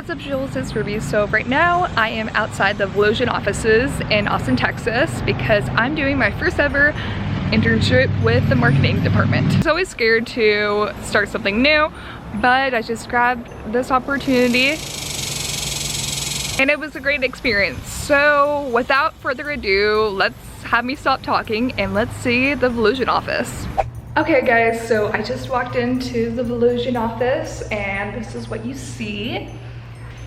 What's up, Jules? It's Ruby. So right now I am outside the Volusion offices in Austin, Texas because I'm doing my first ever internship with the marketing department. I was always scared to start something new, but I just grabbed this opportunity and it was a great experience. So without further ado, let's have me stop talking and let's see the Volusion office. Okay guys, so I just walked into the Volusion office and this is what you see.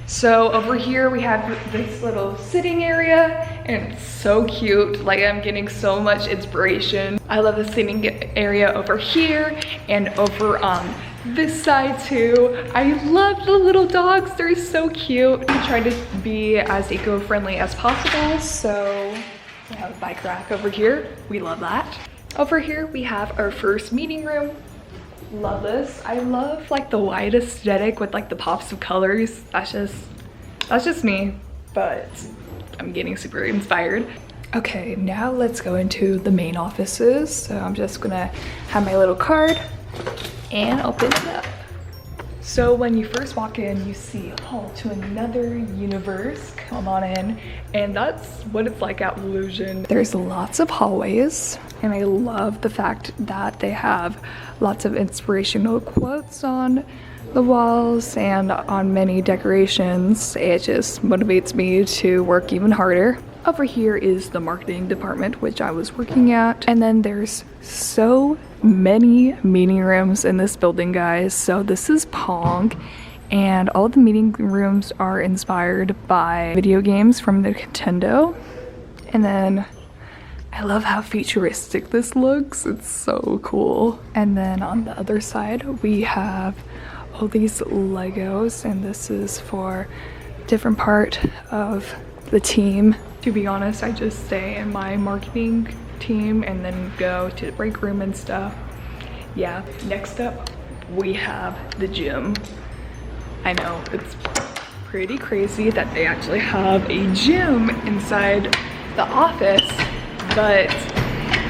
So over here we have this little sitting area and it's so cute. Like, I'm getting so much inspiration. I love the sitting area over here and over on this side too. I love the little dogs, they're so cute. I try to be as eco-friendly as possible. So we have a bike rack over here, we love that. Over here we have our first meeting room. Love this. I love like the white aesthetic with like the pops of colors. That's just me, but I'm getting super inspired. Okay, now let's go into the main offices. So I'm just gonna have my little card and open it up. So when you first walk in, you see Hall to Another Universe. Come on in, and that's what it's like at Volusion. There's lots of hallways, and I love the fact that they have lots of inspirational quotes on the walls and on many decorations. It just motivates me to work even harder. Over here is the marketing department, which I was working at. And then there's so many meeting rooms in this building, guys. So this is Pong, and all the meeting rooms are inspired by video games from the Nintendo. And then I love how futuristic this looks. It's so cool. And then on the other side, we have all these Legos, and this is for different part of the team. To be honest, I just stay in my marketing team and then go to the break room and stuff. Yeah, next up, we have the gym. I know, it's pretty crazy that they actually have a gym inside the office, but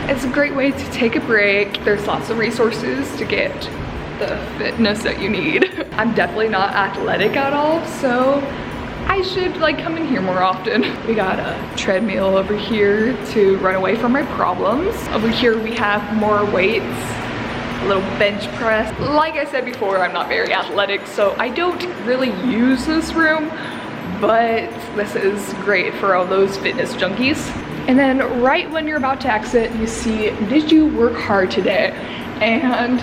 it's a great way to take a break. There's lots of resources to get the fitness that you need. I'm definitely not athletic at all, so I should like come in here more often. We got a treadmill over here to run away from my problems. Over here we have more weights, a little bench press. Like I said before, I'm not very athletic, so I don't really use this room, but this is great for all those fitness junkies. And then right when you're about to exit, you see, did you work hard today? And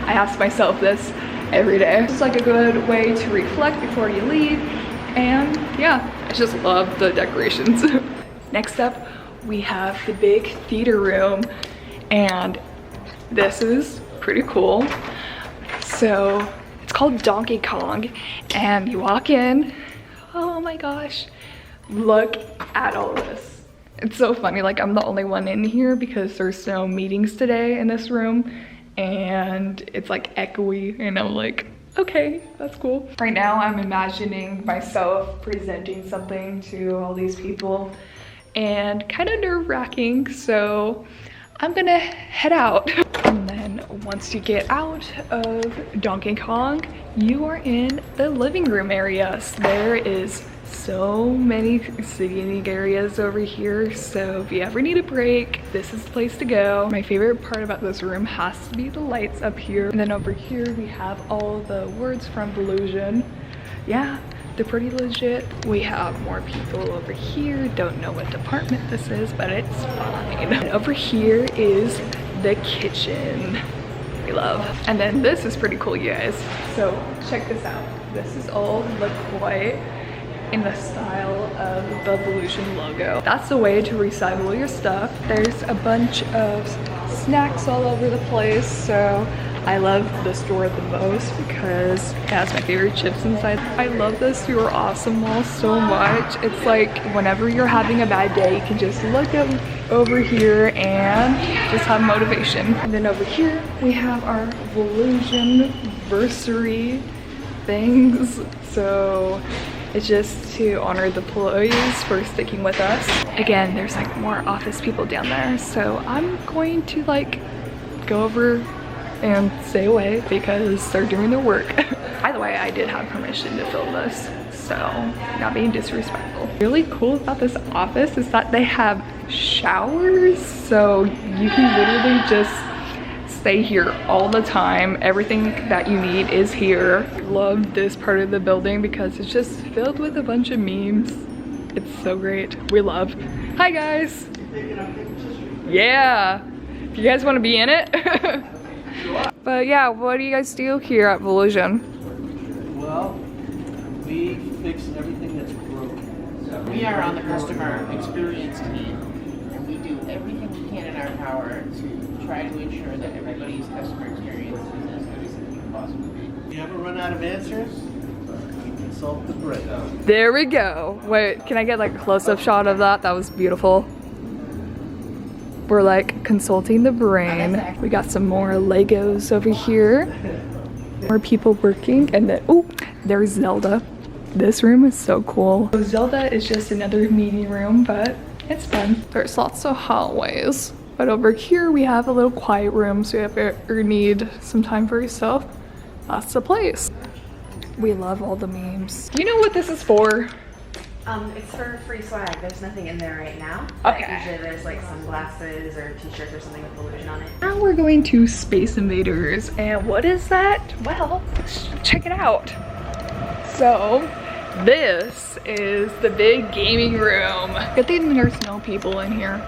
I ask myself this every day. It's like a good way to reflect before you leave. And yeah, I just love the decorations. Next up, we have the big theater room, and this is pretty cool. So it's called Donkey Kong, and you walk in, oh my gosh, look at all this. It's so funny, like I'm the only one in here because there's no meetings today in this room, and it's like echoey, and I'm like, okay, that's cool. Right now I'm imagining myself presenting something to all these people and kind of nerve-wracking, so I'm gonna head out. And then once you get out of Donkey Kong, you are in the living room area. So there is so many seating areas over here, so if you ever need a break, this is the place to go. My favorite part about this room has to be the lights up here. And then over here we have all the words from Volusion. Yeah, they're pretty legit. We have more people over here. Don't know what department this is, but it's fine. And over here is the kitchen we love. And then this is pretty cool, you guys. So check this out. This is all LaCroix in the style of the Volusion logo. That's the way to recycle your stuff. There's a bunch of snacks all over the place, so I love the store the most because it has my favorite chips inside. I love this You're Awesome wall so much. It's like whenever you're having a bad day, you can just look up over here and just have motivation. And then over here we have our Volusion versary things. So it's just to honor the employees for sticking with us. Again, there's like more office people down there, so I'm going to like go over and stay away because they're doing their work. By the way, I did have permission to film this. so not being disrespectful. Really cool about this office is that they have showers, so you can literally just stay here all the time. Everything that you need is here. I love this part of the building because it's just filled with a bunch of memes. It's so great. We love. Hi guys. Yeah. If you guys want to be in it. But yeah, what do you guys do here at Volusion? Well, we fix everything that's broken. We are on the customer experience team, and we do everything we can in our power to try to ensure that everybody's customer experience is as good as it can possibly be. If you ever run out of answers, you consult the brain. There we go. Wait, can I get like a close-up shot of that? That was beautiful. We're like consulting the brain. We got some more Legos over here. More people working, and then, oh, there's Zelda. This room is so cool. So Zelda is just another meeting room, but it's fun. There's lots of hallways. But over here we have a little quiet room, so if you ever need some time for yourself, that's the place. We love all the memes. Do you know what this is for? It's for free swag. There's nothing in there right now. Okay. Usually there's like sunglasses or t-shirts or something with Volusion on it. Now we're going to Space Invaders, and what is that? Well, let's check it out. So, this is the big gaming room. Good thing there's no people in here.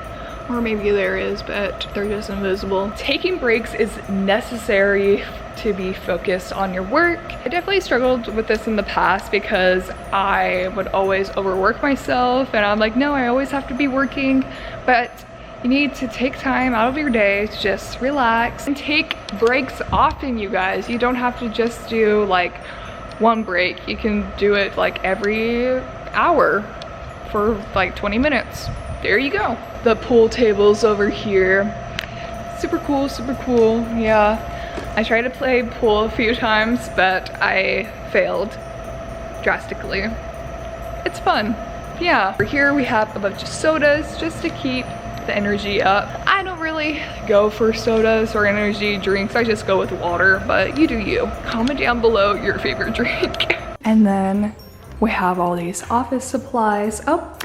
Or maybe there is, but they're just invisible. Taking breaks is necessary to be focused on your work. I definitely struggled with this in the past because I would always overwork myself, and I'm like, no, I always have to be working. But you need to take time out of your day to just relax and take breaks often, you guys. You don't have to just do like one break. You can do it like every hour for like 20 minutes. There you go. The pool tables over here. Super cool, super cool. Yeah. I tried to play pool a few times, but I failed drastically. It's fun. Yeah. Over here we have a bunch of sodas just to keep the energy up. I don't really go for sodas or energy drinks. I just go with water, but you do you. Comment down below your favorite drink. And then we have all these office supplies. Oh,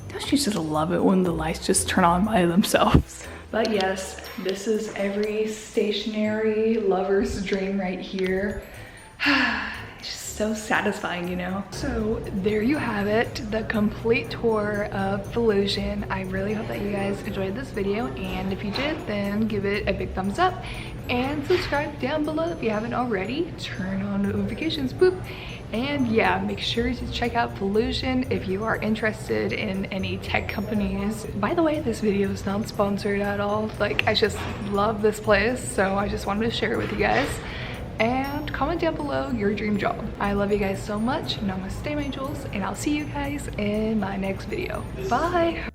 don't you just love it when the lights just turn on by themselves? But yes, this is every stationary lover's dream right here. It's just so satisfying, you know? So there you have it, the complete tour of Volusion. I really hope that you guys enjoyed this video, and if you did, then give it a big thumbs up and subscribe down below if you haven't already. Turn on notifications, boop. And yeah, make sure to check out Volusion if you are interested in any tech companies. By the way, this video is not sponsored at all. Like, I just love this place, so I just wanted to share it with you guys. And comment down below your dream job. I love you guys so much. Namaste, my jewels, and I'll see you guys in my next video. Bye!